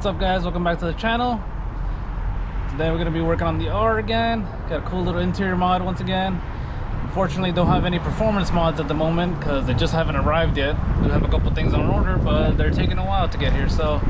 What's up, guys? Welcome back to the channel. Today we're going to be working on the R again. Got a cool little interior mod once again. Unfortunately, don't have any performance mods at the moment because they just haven't arrived yet. We have a couple things on order, but they're taking a while to get here. So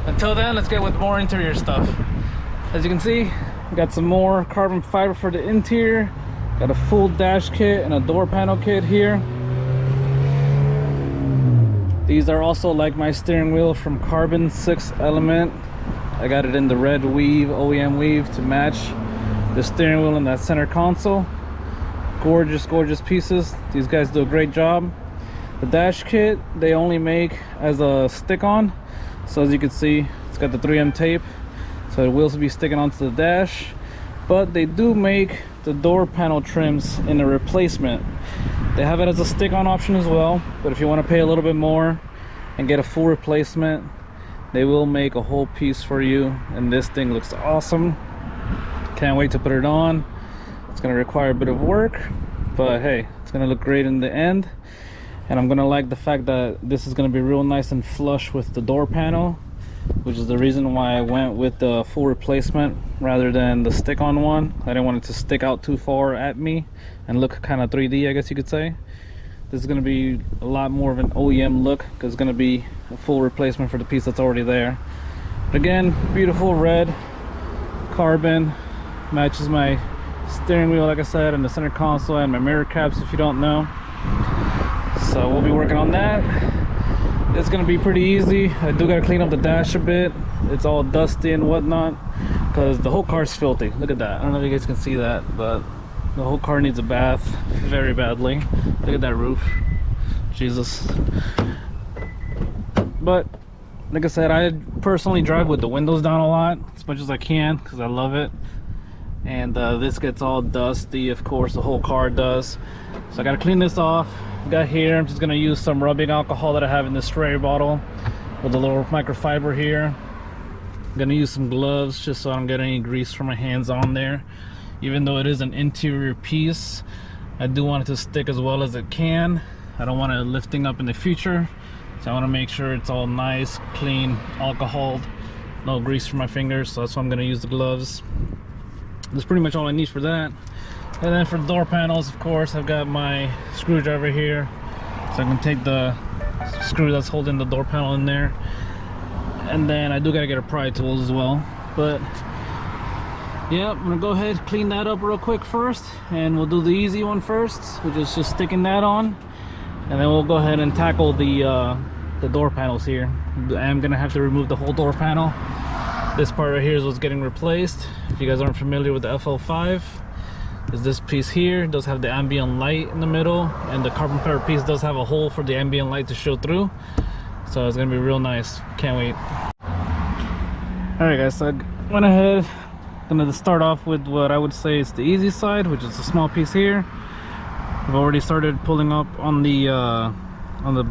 until then, let's get with more interior stuff. As you can see, we got some more carbon fiber for the interior. Got a full dash kit and a door panel kit here. These are also like my steering wheel from Carbon 6 Element. I got it in the red weave, OEM weave, to match the steering wheel and that center console. Gorgeous, gorgeous pieces. These guys do a great job. The dash kit, they only make as a stick-on. So as you can see, it's got the 3M tape. So it will be sticking onto the dash. But they do make the door panel trims in a replacement. They have it as a stick-on option as well, but if you want to pay a little bit more and get a full replacement, they will make a whole piece for you. And this thing looks awesome. Can't wait to put it on. It's going to require a bit of work, but hey, it's going to look great in the end. And I'm going to like the fact that this is going to be real nice and flush with the door panel, which is the reason why I went with the full replacement rather than the stick-on one. I didn't want it to stick out too far at me and look kind of 3D, I guess you could say. This is going to be a lot more of an OEM look because it's going to be a full replacement for the piece that's already there. But again, beautiful red carbon, matches my steering wheel, like I said, and the center console and my mirror caps, if you don't know. So we'll be working on that. It's gonna be pretty easy. I do gotta clean up the dash a bit. It's all dusty and whatnot because the whole car's filthy. Look at that. I don't know if you guys can see that, but the whole car needs a bath very badly. Look at that roof. Jesus. But like I said, I personally drive with the windows down a lot as much as I can because I love it. And this gets all dusty, of course, the whole car does. So I gotta clean this off. Got here, I'm just gonna use some rubbing alcohol that I have in this spray bottle with a little microfiber here. I'm gonna use some gloves just so I don't get any grease from my hands on there. Even though it is an interior piece, I do want it to stick as well as it can. I don't want it lifting up in the future, so I want to make sure it's all nice, clean, alcoholed, no grease from my fingers. So that's why I'm gonna use the gloves. That's pretty much all I need for that. And then for the door panels, of course, I've got my screwdriver here, so I can take the screw that's holding the door panel in there. And then I do gotta get a pry tool as well. But yeah, I'm gonna go ahead and clean that up real quick first, and we'll do the easy one first, which is just sticking that on. And then we'll go ahead and tackle the door panels here. I am gonna have to remove the whole door panel. This part right here is what's getting replaced. If you guys aren't familiar with the FL5, is this piece here. It does have the ambient light in the middle, and the carbon fiber piece does have a hole for the ambient light to show through. So it's gonna be real nice. Can't wait. Alright guys, so I went ahead. I'm gonna start off with what I would say is the easy side, which is a small piece here. I've already started pulling up on the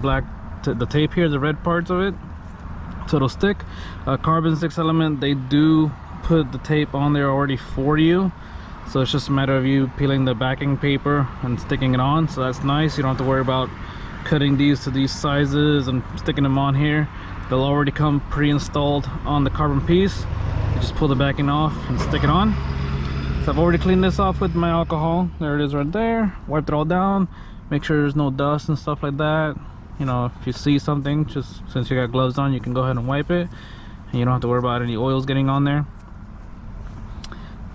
black the tape here, the red parts of it, so it'll stick. Carbon 6 Element, they do put the tape on there already for you. So it's just a matter of you peeling the backing paper and sticking it on. So that's nice. You don't have to worry about cutting these to these sizes and sticking them on here. They'll already come pre-installed on the carbon piece. You just pull the backing off and stick it on. So I've already cleaned this off with my alcohol. There it is right there. Wiped it all down. Make sure there's no dust and stuff like that. You know, if you see something, just since you got gloves on, you can go ahead and wipe it. And you don't have to worry about any oils getting on there.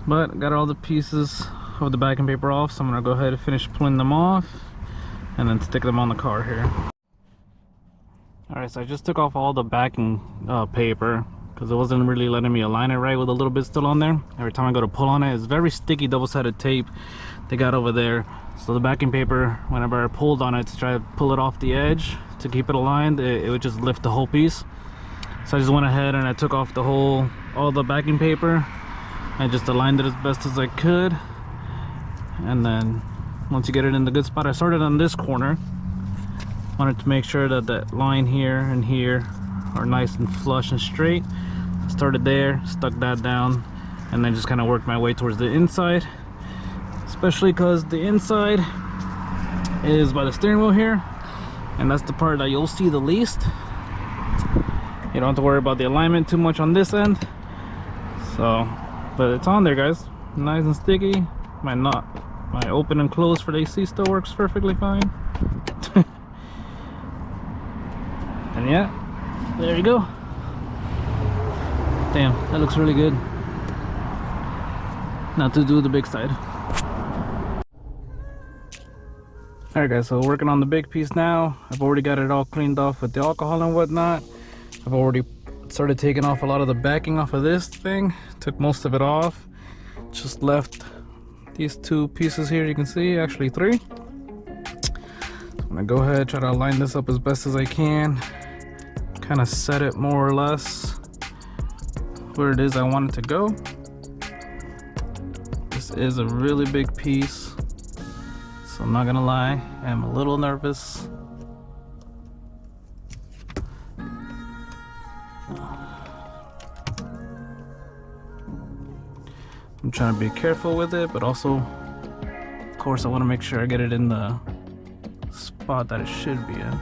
But got all the pieces of the backing paper off, so I'm gonna go ahead and finish pulling them off and then stick them on the car here. Alright, so I just took off all the backing paper because it wasn't really letting me align it right with a little bit still on there. Every time I go to pull on it, it's very sticky double-sided tape they got over there. So the backing paper, whenever I pulled on it to try to pull it off the edge to keep it aligned, it would just lift the whole piece. So I just went ahead and I took off all the backing paper. I just aligned it as best as I could, and then once you get it in the good spot, I started on this corner. Wanted to make sure that that line here and here are nice and flush and straight. Started there, stuck that down, and then just kind of worked my way towards the inside, especially because the inside is by the steering wheel here, and that's the part that you'll see the least. You don't have to worry about the alignment too much on this end. So, but it's on there, guys. Nice and sticky. My open and close for the AC still works perfectly fine. And yeah, there you go. Damn, that looks really good. Now to do the big side. Alright guys, so working on the big piece now. I've already got it all cleaned off with the alcohol and whatnot. I've already started taking off a lot of the backing off of this thing. Took most of it off. Just left these two pieces here, you can see, actually three. So I'm gonna go ahead, try to line this up as best as I can. Kind of set it more or less where it is I want it to go. This is a really big piece, so I'm not gonna lie, I'm a little nervous. I'm trying to be careful with it, but also, of course, I want to make sure I get it in the spot that it should be in.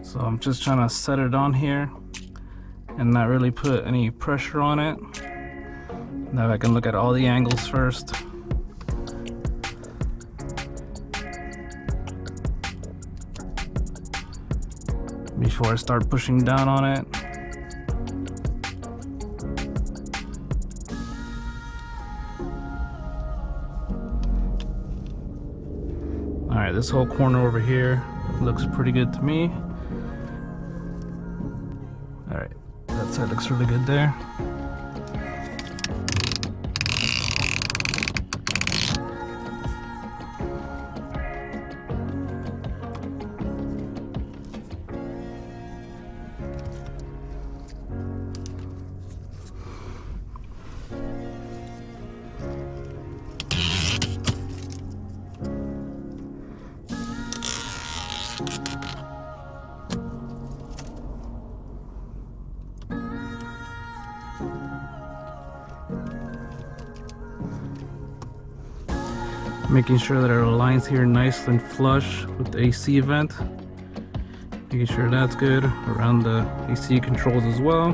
So I'm just trying to set it on here and not really put any pressure on it. Now I can look at all the angles first. Before I start pushing down on it. Alright, this whole corner over here looks pretty good to me. Alright, that side looks really good there. Making sure that it aligns here nice and flush with the AC vent. Making sure that's good around the AC controls as well.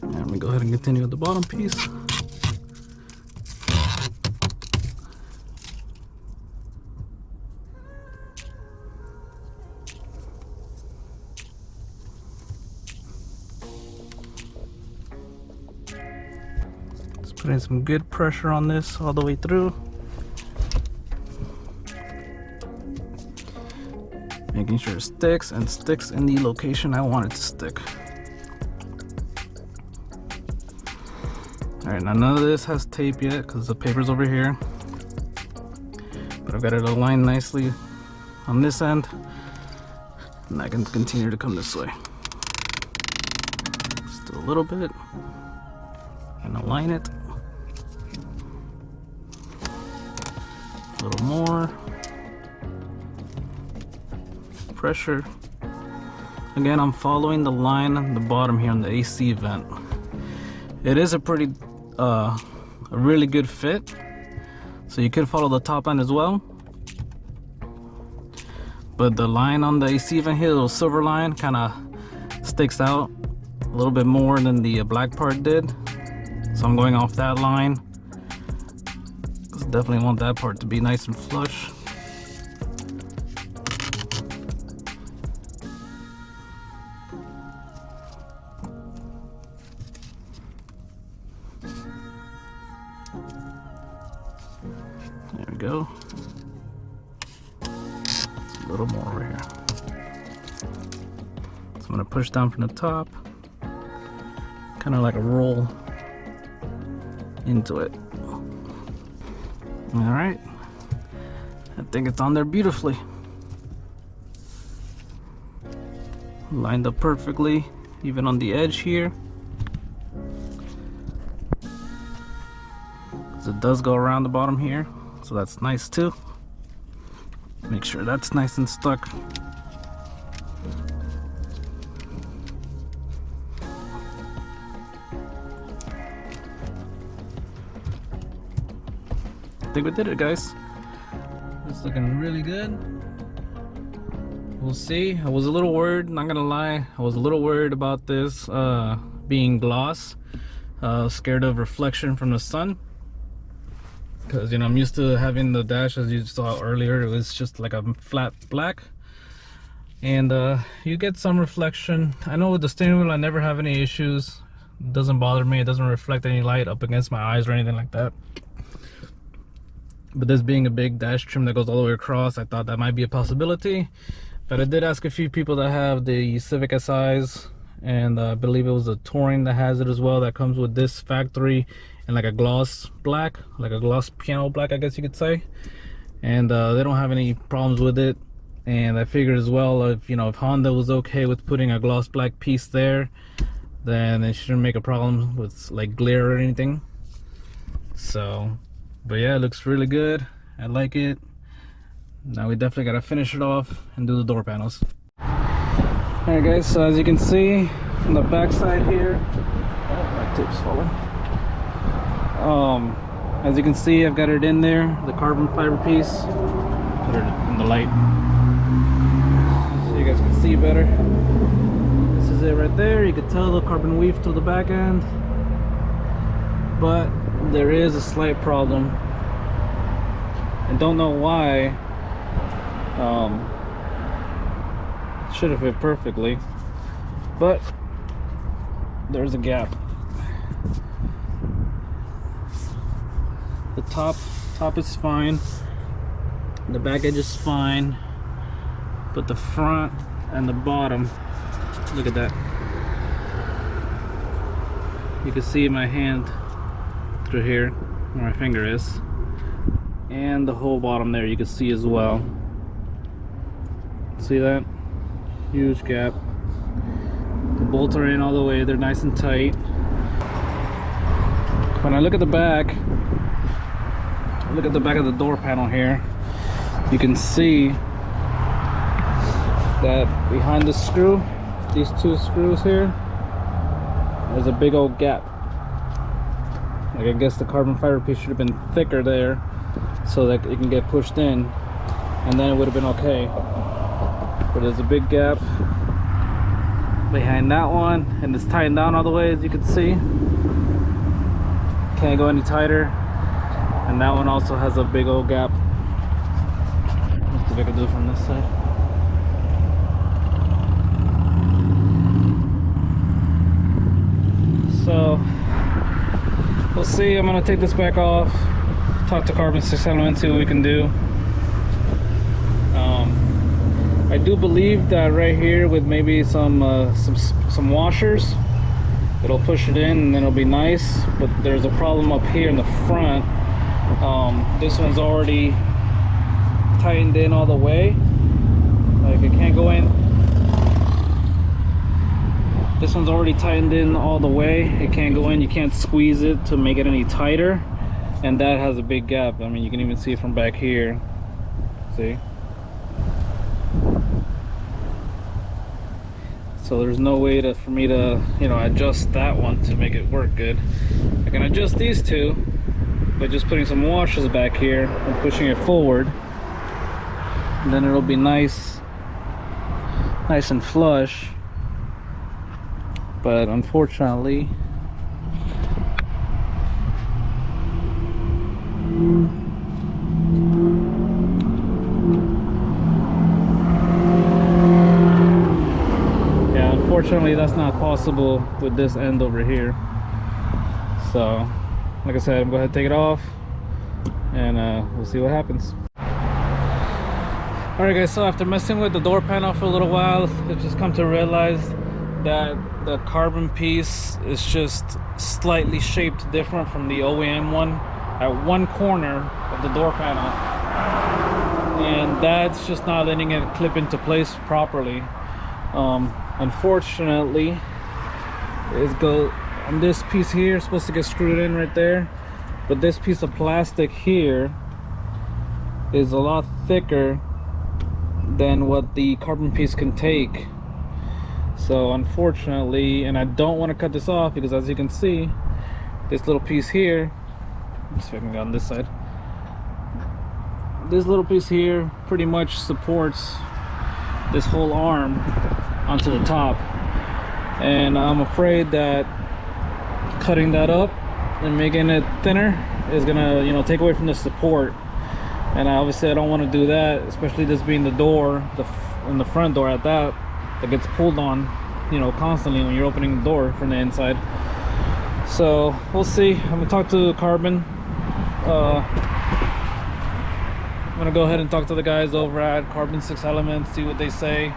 And I'm gonna go ahead and continue with the bottom piece. Putting some good pressure on this all the way through. Making sure it sticks and sticks in the location I want it to stick. Alright, now none of this has tape yet because the paper's over here. But I've got it aligned nicely on this end. And I can continue to come this way. Just a little bit. And align it. A little more pressure. Again, I'm following the line on the bottom here on the AC vent. It is a pretty a really good fit, so you could follow the top end as well, but the line on the AC vent here, the little silver line, kind of sticks out a little bit more than the black part did, so I'm going off that line. Definitely want that part to be nice and flush. There we go. It's a little more over here. So I'm gonna push down from the top, kind of like a roll into it. All right, I think it's on there beautifully. Lined up perfectly, even on the edge here. So it does go around the bottom here, so that's nice too. Make sure that's nice and stuck. I think we did it, guys. It's looking really good. We'll see. I was a little worried, not gonna lie. I was a little worried about this being gloss. Scared of reflection from the sun. Because, you know, I'm used to having the dash, as you saw earlier, it was just like a flat black. And you get some reflection. I know with the steering wheel I never have any issues. It doesn't bother me. It doesn't reflect any light up against my eyes or anything like that. But this being a big dash trim that goes all the way across, I thought that might be a possibility. But I did ask a few people that have the Civic SIs, and I believe it was a Touring that has it as well, that comes with this factory and like a gloss black, like a gloss piano black, I guess you could say. And they don't have any problems with it. And I figured as well, if, you know, if Honda was okay with putting a gloss black piece there, then it shouldn't make a problem with like glare or anything. So, but yeah, it looks really good. I like it. Now we definitely gotta finish it off and do the door panels. Alright guys, so as you can see from the back side here, oh, my tape's falling. As you can see, I've got it in there, the carbon fiber piece. Put it in the light so you guys can see better. This is it right there. You can tell the carbon weave to the back end, but there is a slight problem. I don't know why. Should have fit perfectly, but there's a gap. The top is fine, the back edge is fine, but the front and the bottom, look at that. You can see my hand through here where my finger is, and the whole bottom there you can see as well. See that? Huge gap. The bolts are in all the way, they're nice and tight. When I look at the back, look at the back of the door panel here, you can see that behind the screw, these two screws here, there's a big old gap. Like, I guess the carbon fiber piece should have been thicker there so that it can get pushed in, and then it would have been okay. But there's a big gap behind that one, and it's tightened down all the way, as you can see. Can't go any tighter. And that one also has a big old gap. Let's see if I can do it from this side. So we'll see. I'm gonna take this back off, talk to Carbon 6 Element, see what we can do. I do believe that right here with maybe some washers, it'll push it in and then it'll be nice. But there's a problem up here in the front. This one's already tightened in all the way. Like, it can't go in. This one's already tightened in all the way. It can't go in. You can't squeeze it to make it any tighter. And that has a big gap. I mean, you can even see it from back here. See? So there's no way for me to, you know, adjust that one to make it work good. I can adjust these two by just putting some washers back here and pushing it forward, and then it'll be nice and flush. But unfortunately, unfortunately that's not possible with this end over here. So like I said, I'm going to go ahead and take it off, and we'll see what happens. Alright guys, so after messing with the door panel for a little while, I've just come to realize that the carbon piece is just slightly shaped different from the OEM one at one corner of the door panel, and that's just not letting it clip into place properly. Unfortunately, on this piece here, it's supposed to get screwed in right there, but this piece of plastic here is a lot thicker than what the carbon piece can take. So unfortunately, and I don't want to cut this off, because as you can see, this little piece here, let's see if I can go on this side, this little piece here pretty much supports this whole arm onto the top, and I'm afraid that cutting that up and making it thinner is gonna, you know, take away from the support. And obviously I don't want to do that, especially this being the door, the front door at that gets pulled on, you know, constantly when you're opening the door from the inside. So we'll see. I'm gonna talk to Carbon. I'm gonna go ahead and talk to the guys over at Carbon 6 Elements, see what they say.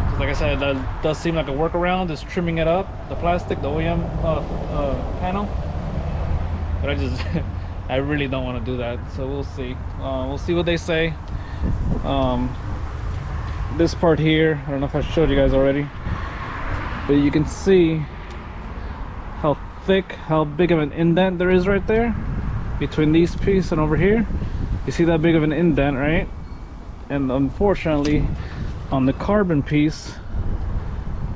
'Cause like I said, that does seem like a workaround, is trimming it up, the plastic, the OEM panel. But I just I really don't want to do that, so we'll see. We'll see what they say. This part here, I don't know if I showed you guys already, but you can see how thick, how big of an indent there is right there between these pieces and over here. You see that big of an indent, right? And unfortunately on the Carbon piece,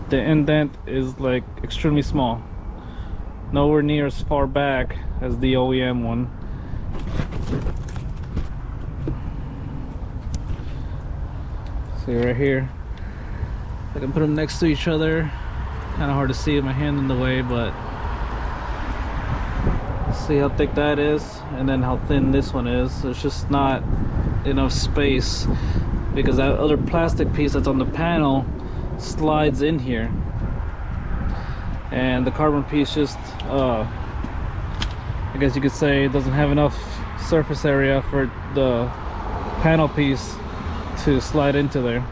the indent is like extremely small, nowhere near as far back as the OEM one. See right here, I can put them next to each other. Kind of hard to see with my hand in the way, but see how thick that is, and then how thin this one is. There's just not enough space because that other plastic piece that's on the panel slides in here, and the Carbon piece just I guess you could say it doesn't have enough surface area for the panel piece to slide into there.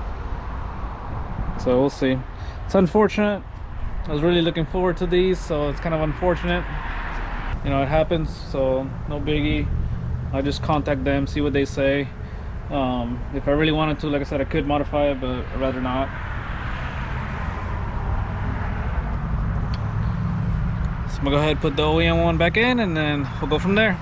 So we'll see. It's unfortunate. I was really looking forward to these, so it's kind of unfortunate. You know, it happens, so no biggie. I'll just contact them, see what they say. If I really wanted to, like I said, I could modify it, but I'd rather not. So I'm gonna go ahead and put the OEM one back in, and then we'll go from there.